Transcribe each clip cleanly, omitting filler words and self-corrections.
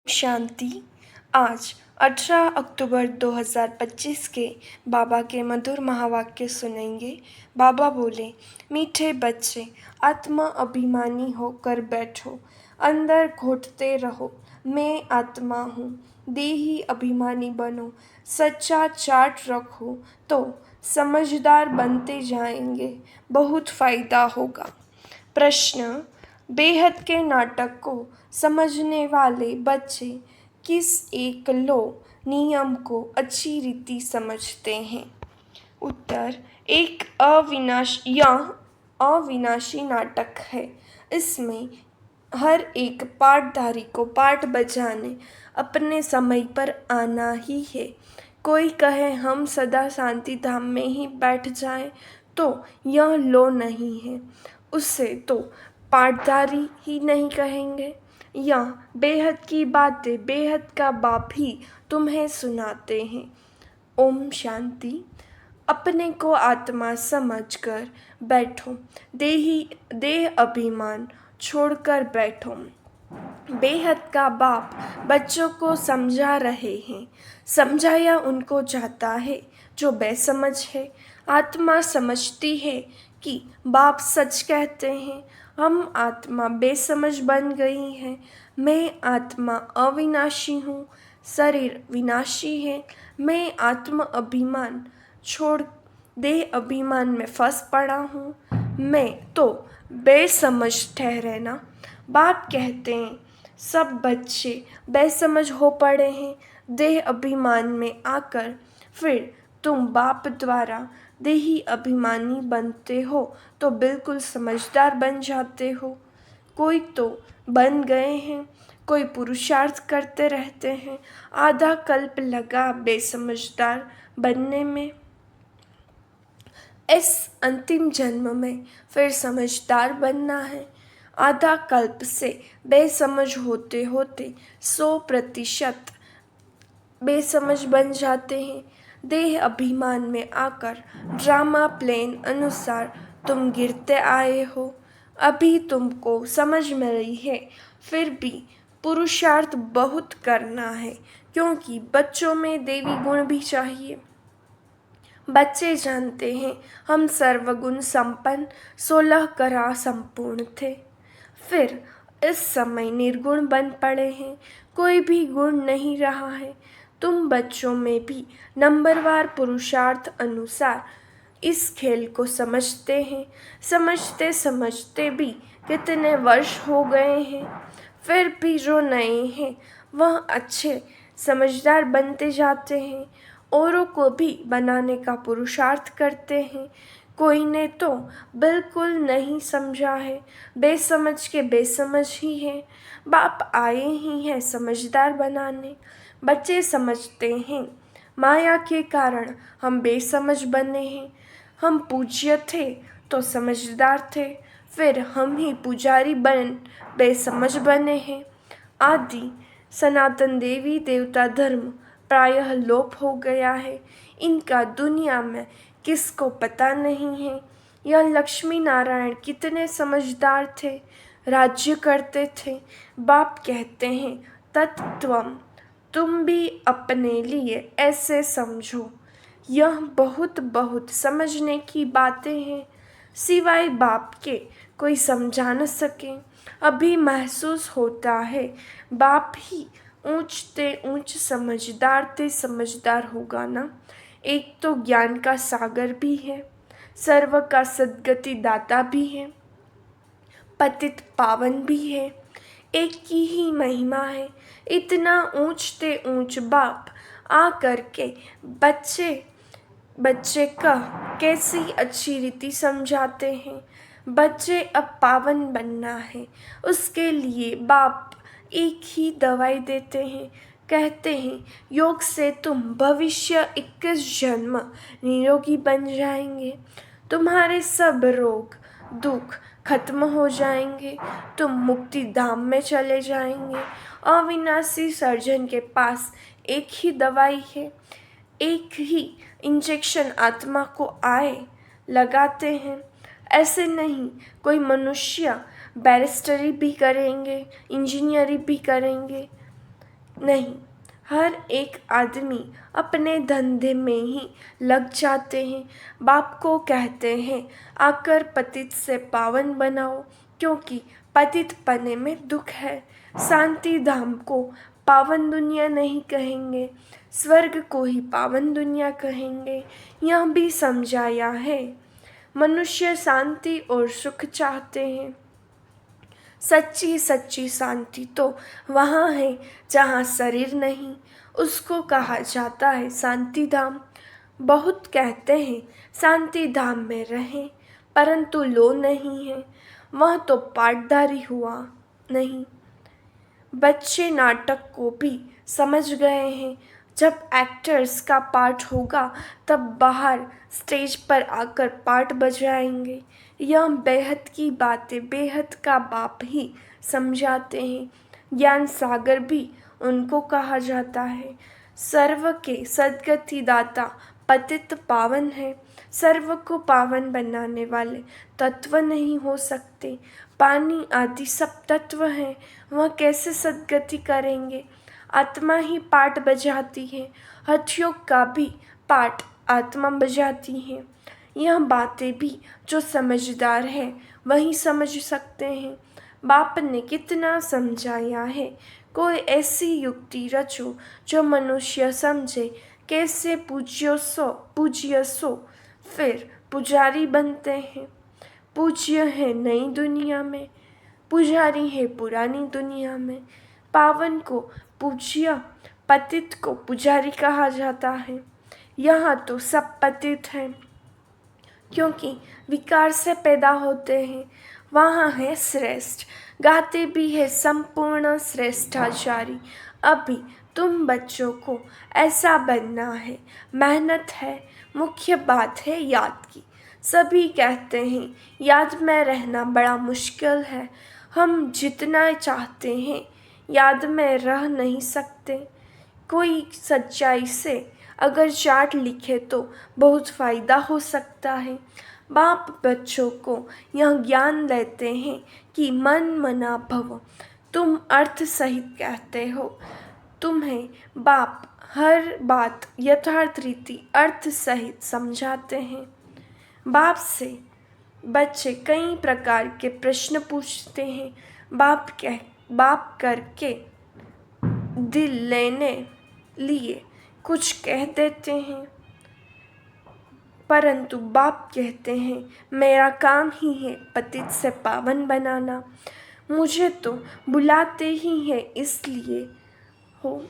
शांति। आज 18 अक्टूबर 2025 के बाबा के मधुर महावाक्य सुनेंगे। बाबा बोले, मीठे बच्चे, आत्मा अभिमानी होकर बैठो, अंदर घोटते रहो, मैं आत्मा हूँ। देही अभिमानी बनो, सच्चा चार्ट रखो तो समझदार बनते जाएंगे, बहुत फायदा होगा। प्रश्न, बेहद के नाटक को समझने वाले बच्चे किस एक लो नियम को अच्छी रीति समझते हैं? उत्तर, एक अविनाशी नाटक है। इसमें हर एक पाठधारी को पाठ बजाने अपने समय पर आना ही है। कोई कहे हम सदा शांति धाम में ही बैठ जाएं, तो यह लो नहीं है, उसे तो पाठधारी ही नहीं कहेंगे। या बेहद की बातें बेहद का बाप ही तुम्हें सुनाते हैं। ओम शांति। अपने को आत्मा समझकर बैठो, देह अभिमान छोड़कर बैठो। बेहद का बाप बच्चों को समझा रहे हैं। समझाया उनको जाता है जो बेसमझ है। आत्मा समझती है कि बाप सच कहते हैं। हम आत्मा बेसमझ बन गई है। मैं आत्मा अविनाशी हूँ, शरीर विनाशी है। मैं आत्म अभिमान छोड़ देह अभिमान में फंस पड़ा हूँ। मैं तो बेसमझ ठहरे ना। बाप कहते हैं सब बच्चे बेसमझ हो पड़े हैं देह अभिमान में आकर। फिर तुम बाप द्वारा देही अभिमानी बनते हो तो बिल्कुल समझदार बन जाते हो। कोई तो बन गए हैं, कोई पुरुषार्थ करते रहते हैं। आधा कल्प लगा बेसमझदार बनने में। इस अंतिम जन्म में फिर समझदार बनना है। आधा कल्प से बेसमझ होते होते 100% बेसमझ बन जाते हैं। देह अभिमान में आकर ड्रामा प्लेन अनुसार तुम गिरते आए हो। अभी तुमको समझ में रही है, फिर भी पुरुषार्थ बहुत करना है, क्योंकि बच्चों में देवी गुण भी चाहिए। बच्चे जानते हैं हम सर्वगुण संपन्न 16 करा संपूर्ण थे। फिर इस समय निर्गुण बन पड़े हैं, कोई भी गुण नहीं रहा है। तुम बच्चों में भी नंबरवार पुरुषार्थ अनुसार इस खेल को समझते हैं। समझते समझते भी कितने वर्ष हो गए हैं, फिर भी जो नए हैं वह अच्छे समझदार बनते जाते हैं। औरों को भी बनाने का पुरुषार्थ करते हैं। कोई ने तो बिल्कुल नहीं समझा है, बेसमझ के बेसमझ ही है। बाप आए ही हैं समझदार बनाने। बच्चे समझते हैं माया के कारण हम बेसमझ बने हैं। हम पूज्य थे तो समझदार थे, फिर हम ही पुजारी बन बेसमझ बने हैं। आदि सनातन देवी देवता धर्म प्रायः लोप हो गया है। इनका दुनिया में किसको पता नहीं है। यह लक्ष्मी नारायण कितने समझदार थे, राज्य करते थे। बाप कहते हैं तत्त्वम, तुम भी अपने लिए ऐसे समझो। यह बहुत बहुत समझने की बातें हैं, सिवाय बाप के कोई समझा न सके। अभी महसूस होता है बाप ही ऊंचते ऊंच समझदार ते समझदार होगा ना। एक तो ज्ञान का सागर भी है, सर्व का सद्गति दाता भी है, पतित पावन भी है। एक की ही महिमा है। इतना ऊंचते ऊंच बाप आ करके बच्चे का कैसी अच्छी रीति समझाते हैं। बच्चे अब पावन बनना है, उसके लिए बाप एक ही दवाई देते हैं। कहते हैं योग से तुम भविष्य 21 जन्म निरोगी बन जाएंगे। तुम्हारे सब रोग दुख खत्म हो जाएंगे। तुम मुक्ति धाम में चले जाएंगे। अविनाशी सर्जन के पास एक ही दवाई है, एक ही इंजेक्शन आत्मा को आए लगाते हैं। ऐसे नहीं कोई मनुष्य बैरिस्टरी भी करेंगे, इंजीनियरिंग भी करेंगे, नहीं, हर एक आदमी अपने धंधे में ही लग जाते हैं। बाप को कहते हैं आकर पतित से पावन बनाओ, क्योंकि पतित पने में दुख है। शांति धाम को पावन दुनिया नहीं कहेंगे, स्वर्ग को ही पावन दुनिया कहेंगे। यह भी समझाया है। मनुष्य शांति और सुख चाहते हैं। सच्ची सच्ची शांति तो वहाँ है जहाँ शरीर नहीं, उसको कहा जाता है शांति धाम। बहुत कहते हैं शांति धाम में रहें, परंतु लो नहीं है, वह तो पाटदारी हुआ नहीं। बच्चे नाटक को भी समझ गए हैं। जब एक्टर्स का पार्ट होगा तब बाहर स्टेज पर आकर पार्ट बजाएंगे। यह बेहद की बातें बेहद का बाप ही समझाते हैं। ज्ञान सागर भी उनको कहा जाता है। सर्व के सद्गति दाता पतित पावन है। सर्व को पावन बनाने वाले तत्व नहीं हो सकते। पानी आदि सब तत्व हैं, वह कैसे सद्गति करेंगे? आत्मा ही पाठ बजाती है। हठयोग का भी पाठ आत्मा बजाती है। यह बातें भी जो समझदार है वही समझ सकते हैं। बाप ने कितना समझाया है। कोई ऐसी युक्ति रचो जो मनुष्य समझे। कैसे पूज्य सो फिर पुजारी बनते हैं। पूज्य है नई दुनिया में, पुजारी है पुरानी दुनिया में। पावन को पूज्य, पतित को पुजारी कहा जाता है। यहाँ तो सब पतित हैं, क्योंकि विकार से पैदा होते हैं। वहाँ है श्रेष्ठ, गाते भी है संपूर्ण श्रेष्ठाचारी। अभी तुम बच्चों को ऐसा बनना है। मेहनत है, मुख्य बात है याद की। सभी कहते हैं याद में रहना बड़ा मुश्किल है। हम जितना चाहते हैं याद में रह नहीं सकते। कोई सच्चाई से अगर चार्ट लिखे तो बहुत फ़ायदा हो सकता है। बाप बच्चों को यह ज्ञान देते हैं कि मन मना भव। तुम अर्थ सहित कहते हो। तुम्हें बाप हर बात यथार्थ रीति अर्थ सहित समझाते हैं। बाप से बच्चे कई प्रकार के प्रश्न पूछते हैं। बाप करके दिल लेने लिए कुछ कह देते हैं, परंतु बाप कहते हैं मेरा काम ही है पतित से पावन बनाना। मुझे तो बुलाते ही है इसलिए हो।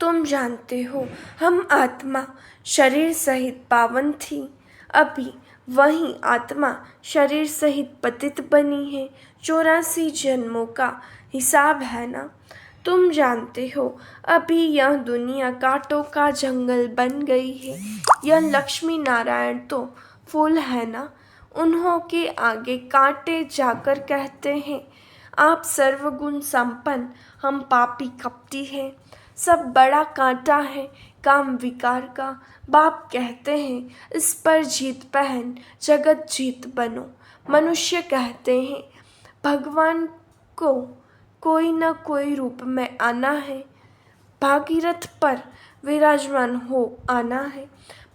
तुम जानते हो हम आत्मा शरीर सहित पावन थी, अभी वही आत्मा शरीर सहित पतित बनी है। 84 जन्मों का हिसाब है ना। तुम जानते हो अभी यह दुनिया कांटों का जंगल बन गई है। यह लक्ष्मी नारायण तो फूल है ना, उन्हों के आगे कांटे जाकर कहते हैं आप सर्वगुण संपन्न, हम पापी कपटी हैं। सब बड़ा कांटा है काम विकार का। बाप कहते हैं इस पर जीत पहन जगत जीत बनो। मनुष्य कहते हैं भगवान को कोई न कोई रूप में आना है, भागीरथ पर विराजमान हो आना है।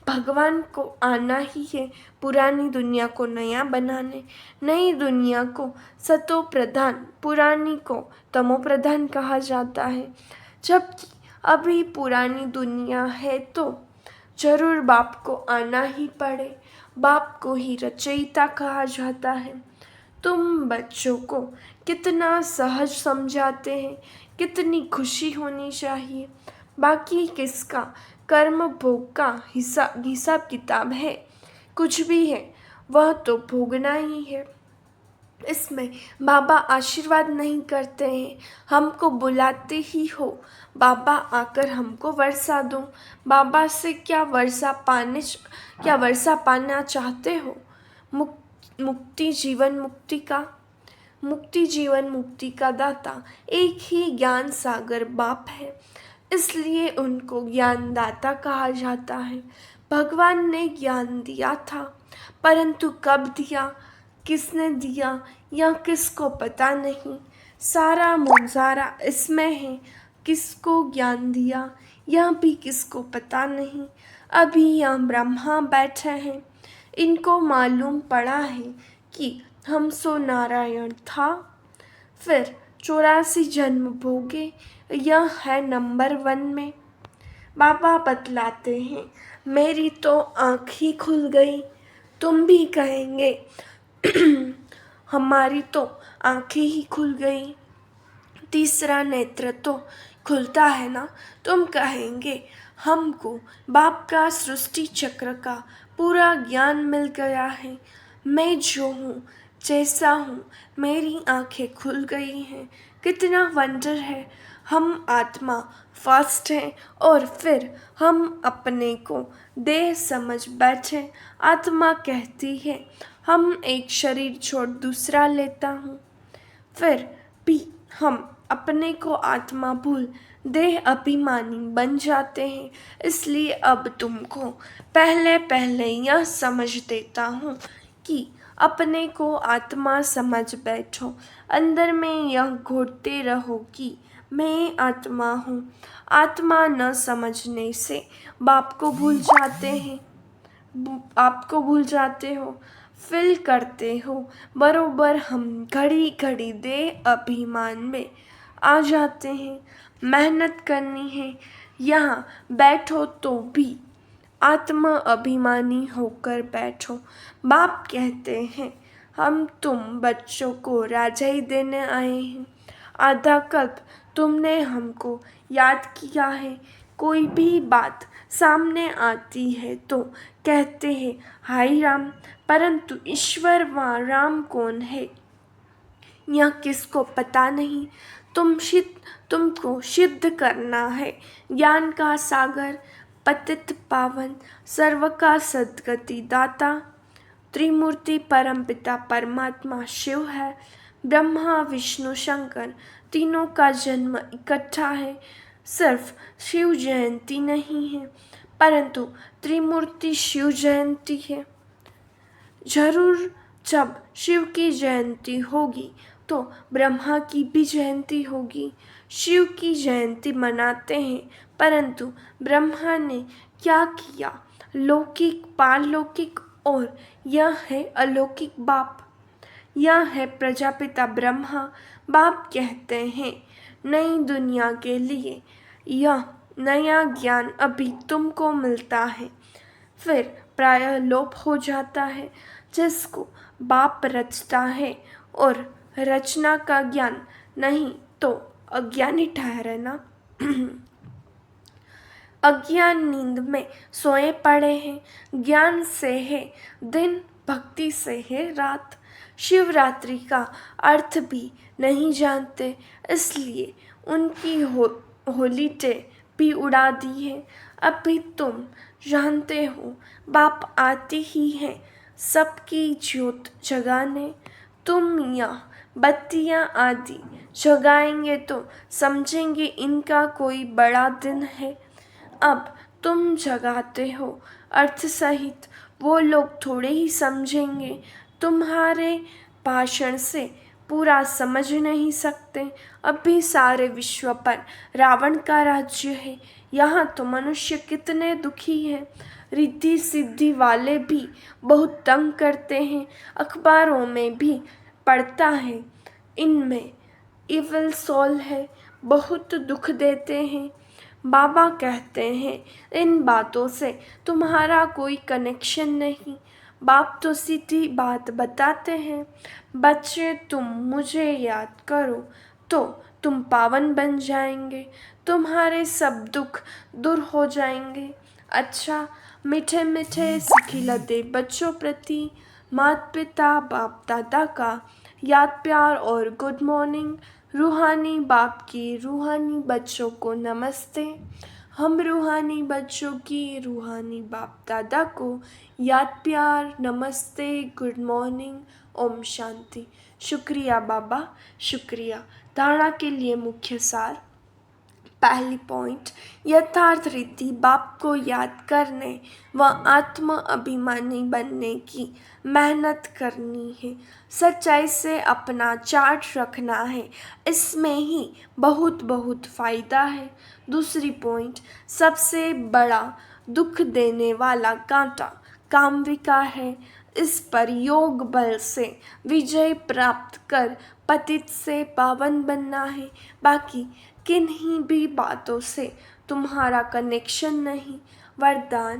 भगवान को आना ही है पुरानी दुनिया को नया बनाने। नई दुनिया को सतो प्रधान, पुरानी को तमो प्रधान कहा जाता है। जबकि अभी पुरानी दुनिया है तो जरूर बाप को आना ही पड़े। बाप को ही रचयिता कहा जाता है। तुम बच्चों को कितना सहज समझाते हैं, कितनी खुशी होनी चाहिए। बाकी किसका कर्म भोग का हिसाब किताब है, कुछ भी है वह तो भोगना ही है। इसमें बाबा आशीर्वाद नहीं करते हैं, हमको बुलाते ही हो बाबा आकर हमको वर्षा दो। बाबा से क्या वर्षा पाना चाहते हो? मुक्ति जीवन मुक्ति का दाता एक ही ज्ञान सागर बाप है, इसलिए उनको ज्ञानदाता कहा जाता है। भगवान ने ज्ञान दिया था, परंतु कब दिया, किसने दिया, यह किसको पता नहीं। सारा मुजारा इसमें है किसको ज्ञान दिया यह भी किसको पता नहीं। अभी यहाँ ब्रह्मा बैठे हैं, इनको मालूम पड़ा है कि हम सो नारायण था। फिर 84 जन्म भोगे, यह है नंबर 1 में। बाबा बतलाते हैं, मेरी तो आँख ही खुल गई। तुम भी कहेंगे हमारी तो आँखें ही खुल गई। तीसरा नेत्र तो खुलता है ना। तुम कहेंगे हमको बाप का सृष्टि चक्र का पूरा ज्ञान मिल गया है। मैं जो हूँ जैसा हूँ, मेरी आँखें खुल गई हैं। कितना वंडर है। हम आत्मा फर्स्ट हैं और फिर हम अपने को देह समझ बैठे। आत्मा कहती है हम एक शरीर छोड़ दूसरा लेता हूँ। फिर भी हम अपने को आत्मा भूल देह अभिमानी बन जाते हैं। इसलिए अब तुमको पहले पहले यह समझ देता हूँ कि अपने को आत्मा समझ बैठो। अंदर में यह घोटते रहो कि मैं आत्मा हूँ। आत्मा न समझने से बाप को भूल जाते हैं, आपको भूल जाते हो, फील करते हो। बरोबर हम घड़ी घड़ी देह अभिमान में आ जाते हैं। मेहनत करनी है, यहाँ बैठो तो भी आत्मा अभिमानी होकर बैठो। बाप कहते हैं हम तुम बच्चों को राजाई देने आए हैं। आधा कल्प तुमने हमको याद किया है। कोई भी बात सामने आती है तो कहते हैं हाय राम, परंतु ईश्वर व राम कौन है यह किसको पता नहीं। तुमको सिद्ध करना है ज्ञान का सागर, पतित पावन, सर्व का सद्गति दाता। त्रिमूर्ति परमपिता परमात्मा शिव है। ब्रह्मा विष्णु शंकर तीनों का जन्म इकट्ठा है। सिर्फ शिव जयंती नहीं है, परंतु त्रिमूर्ति शिव जयंती है। जरूर जब शिव की जयंती होगी तो ब्रह्मा की भी जयंती होगी। शिव की जयंती मनाते हैं, परंतु ब्रह्मा ने क्या किया? लौकिक, पारलौकिक और यह है अलौकिक बाप। यह है प्रजापिता ब्रह्मा। बाप कहते हैं नई दुनिया के लिए यह नया ज्ञान अभी तुमको मिलता है, फिर प्रायः लोप हो जाता है। जिसको बाप रचता है और रचना का ज्ञान नहीं तो अज्ञानी ठहरे ना। अज्ञान नींद में सोए पड़े हैं। ज्ञान से है दिन, भक्ति से है रात। शिवरात्रि का अर्थ भी नहीं जानते, इसलिए उनकी होलीडे भी उड़ा दी है। अभी तुम जानते हो बाप आते ही हैं सबकी ज्योत जगाने। तुम या बत्तियाँ आदि जगाएंगे तो समझेंगे इनका कोई बड़ा दिन है। अब तुम जगाते हो अर्थ सहित, वो लोग थोड़े ही समझेंगे। तुम्हारे भाषण से पूरा समझ नहीं सकते। अभी सारे विश्व पर रावण का राज्य है। यहाँ तो मनुष्य कितने दुखी हैं। रिद्धि सिद्धि वाले भी बहुत तंग करते हैं। अखबारों में भी पढ़ता है इनमें इविल सोल है, बहुत दुख देते हैं। बाबा कहते हैं इन बातों से तुम्हारा कोई कनेक्शन नहीं। बाप तो सीधी बात बताते हैं, बच्चे तुम मुझे याद करो तो तुम पावन बन जाएंगे, तुम्हारे सब दुख दूर हो जाएंगे। अच्छा, मीठे मीठे सिखिलते बच्चों प्रति माता पिता बाप दादा का याद प्यार और गुड मॉर्निंग। रूहानी बाप की रूहानी बच्चों को नमस्ते। हम रूहानी बच्चों की रूहानी बाप दादा को याद प्यार नमस्ते, गुड मॉर्निंग, ओम शांति। शुक्रिया बाबा, शुक्रिया। धारणा के लिए मुख्य सार। पहली पॉइंट, यथार्थ रीति बाप को याद करने व आत्म अभिमानी बनने की मेहनत करनी है। सच्चाई से अपना चार्ट रखना है, इसमें ही बहुत बहुत फ़ायदा है। दूसरी पॉइंट, सबसे बड़ा दुख देने वाला कांटा कामविका है। इस पर योग बल से विजय प्राप्त कर पतित से पावन बनना है। बाकी किन्हीं भी बातों से तुम्हारा कनेक्शन नहीं। वरदान,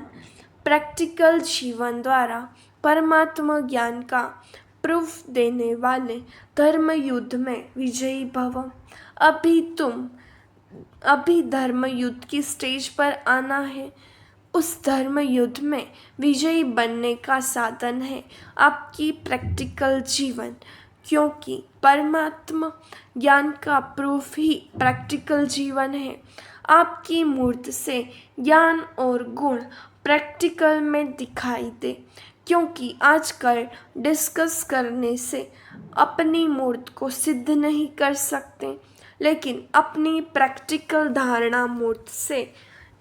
प्रैक्टिकल जीवन द्वारा परमात्मा ज्ञान का प्रूफ देने वाले धर्म युद्ध में विजयी भव। अभी धर्म युद्ध की स्टेज पर आना है। उस धर्म युद्ध में विजयी बनने का साधन है आपकी प्रैक्टिकल जीवन, क्योंकि परमात्मा ज्ञान का प्रूफ ही प्रैक्टिकल जीवन है। आपकी मूर्त से ज्ञान और गुण प्रैक्टिकल में दिखाई दे, क्योंकि आजकल डिस्कस करने से अपनी मूर्त को सिद्ध नहीं कर सकते, लेकिन अपनी प्रैक्टिकल धारणा मूर्त से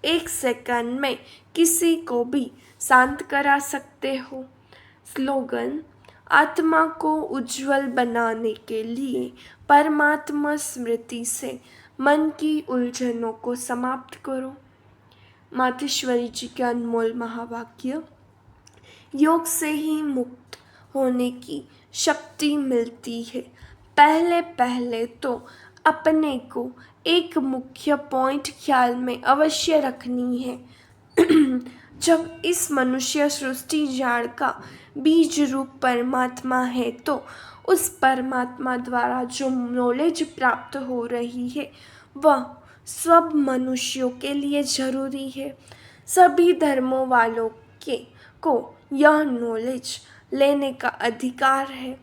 1 सेकंड में किसी को भी शांत करा सकते हो। स्लोगन, आत्मा को उज्जवल बनाने के लिए परमात्मा स्मृति से मन की उलझनों को समाप्त करो। मातेश्वरी जी के अनमोल महावाक्य। योग से ही मुक्त होने की शक्ति मिलती है। पहले पहले तो अपने को एक मुख्य पॉइंट ख्याल में अवश्य रखनी है। जब इस मनुष्य सृष्टि जाड़ का बीज रूप परमात्मा है, तो उस परमात्मा द्वारा जो नॉलेज प्राप्त हो रही है वह सब मनुष्यों के लिए जरूरी है। सभी धर्मों वालों को यह नॉलेज लेने का अधिकार है।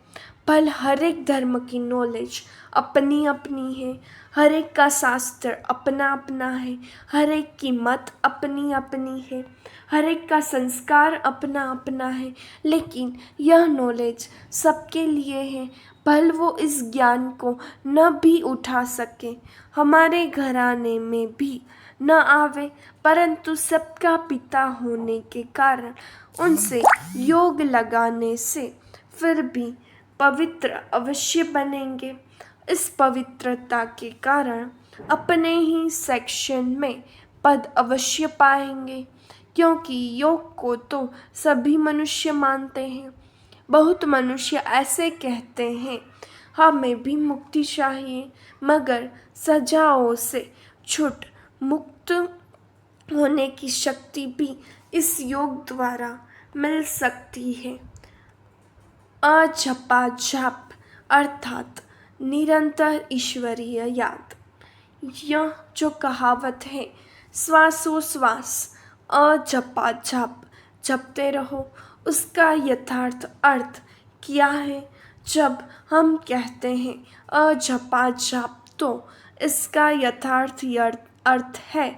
भल हर एक धर्म की नॉलेज अपनी अपनी है, हर एक का शास्त्र अपना अपना है, हर एक की मत अपनी अपनी है, हर एक का संस्कार अपना अपना है, लेकिन यह नॉलेज सबके लिए है। भल वो इस ज्ञान को न भी उठा सके, हमारे घराने में भी न आवे, परंतु सबका पिता होने के कारण उनसे योग लगाने से फिर भी पवित्र अवश्य बनेंगे। इस पवित्रता के कारण अपने ही सेक्शन में पद अवश्य पाएंगे, क्योंकि योग को तो सभी मनुष्य मानते हैं। बहुत मनुष्य ऐसे कहते हैं, हमें भी मुक्ति चाहिए, मगर सजाओं से छूट मुक्त होने की शक्ति भी इस योग द्वारा मिल सकती है। अजपा जाप अर्थात निरंतर ईश्वरीय याद। यह जो कहावत है, श्वासोश्वास अजपा जाप जपते रहो, उसका यथार्थ अर्थ क्या है? जब हम कहते हैं अजपा जाप, तो इसका यथार्थ अर्थ है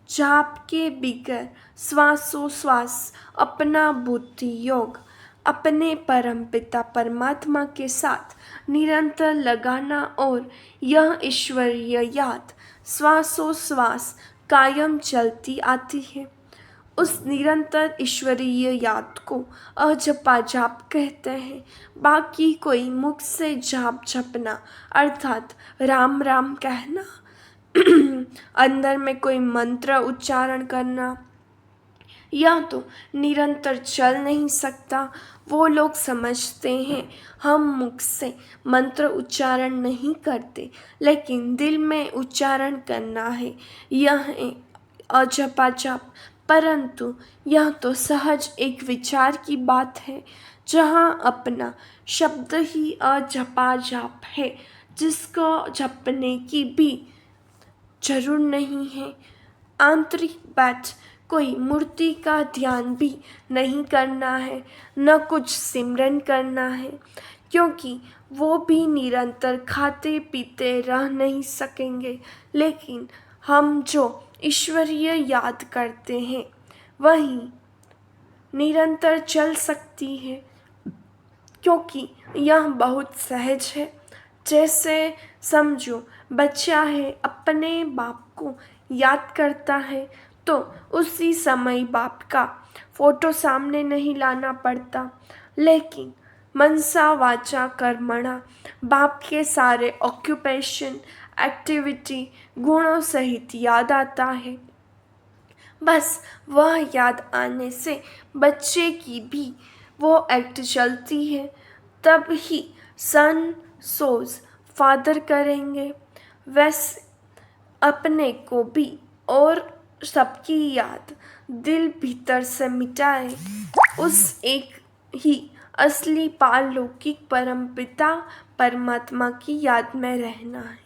जाप के बगैर श्वासोश्वास अपना बुद्धि योग अपने परमपिता परमात्मा के साथ निरंतर लगाना, और यह ईश्वरीय याद श्वासोश्वास कायम चलती आती है। उस निरंतर ईश्वरीय याद को अजपा जाप कहते हैं। बाकी कोई मुख से जाप जपना अर्थात राम राम कहना, अंदर में कोई मंत्र उच्चारण करना, यह तो निरंतर चल नहीं सकता। वो लोग समझते हैं हम मुख से मंत्र उच्चारण नहीं करते, लेकिन दिल में उच्चारण करना है, यह अजपा जाप। परंतु यह तो सहज एक विचार की बात है, जहाँ अपना शब्द ही अजपा जाप है, जिसको जपने की भी जरूर नहीं है। आंतरिक बात, कोई मूर्ति का ध्यान भी नहीं करना है, न कुछ सिमरन करना है, क्योंकि वो भी निरंतर खाते पीते रह नहीं सकेंगे। लेकिन हम जो ईश्वरीय याद करते हैं वही निरंतर चल सकती है, क्योंकि यह बहुत सहज है। जैसे समझो, बच्चा है, अपने बाप को याद करता है तो उसी समय बाप का फोटो सामने नहीं लाना पड़ता, लेकिन मनसा वाचा कर्मणा बाप के सारे ऑक्यूपेशन एक्टिविटी गुणों सहित याद आता है। बस वह याद आने से बच्चे की भी वो एक्ट चलती है, तब ही सन सोज फादर करेंगे। वैसे अपने को भी और सबकी याद दिल भीतर से मिटाए, उस एक ही असली पारलौकिक परमपिता परमात्मा की याद में रहना है।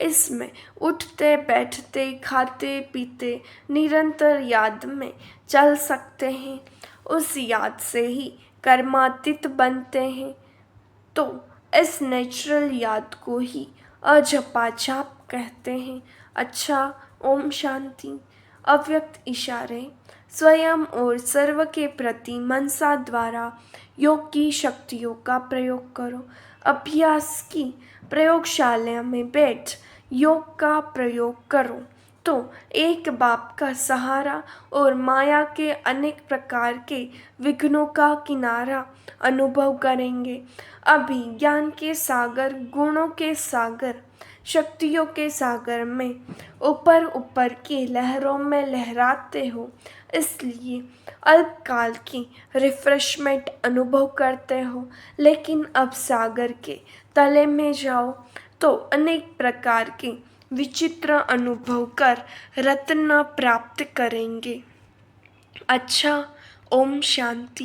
इसमें उठते बैठते खाते पीते निरंतर याद में चल सकते हैं, उस याद से ही कर्मातीत बनते हैं। तो इस नेचुरल याद को ही अजपाजाप कहते हैं। अच्छा, ओम शांति। अव्यक्त इशारे स्वयं और सर्व के प्रति मनसा द्वारा योग की शक्तियों का प्रयोग करो। अभ्यास की प्रयोगशाला में बैठ योग का प्रयोग करो तो एक बाप का सहारा और माया के अनेक प्रकार के विघ्नों का किनारा अनुभव करेंगे। अभी ज्ञान के सागर, गुणों के सागर, शक्तियों के सागर में ऊपर ऊपर की लहरों में लहराते हो, इसलिए अल्पकाल की रिफ्रेशमेंट अनुभव करते हो। लेकिन अब सागर के तले में जाओ तो अनेक प्रकार के विचित्र अनुभव कर रत्न प्राप्त करेंगे। अच्छा, ओम शांति।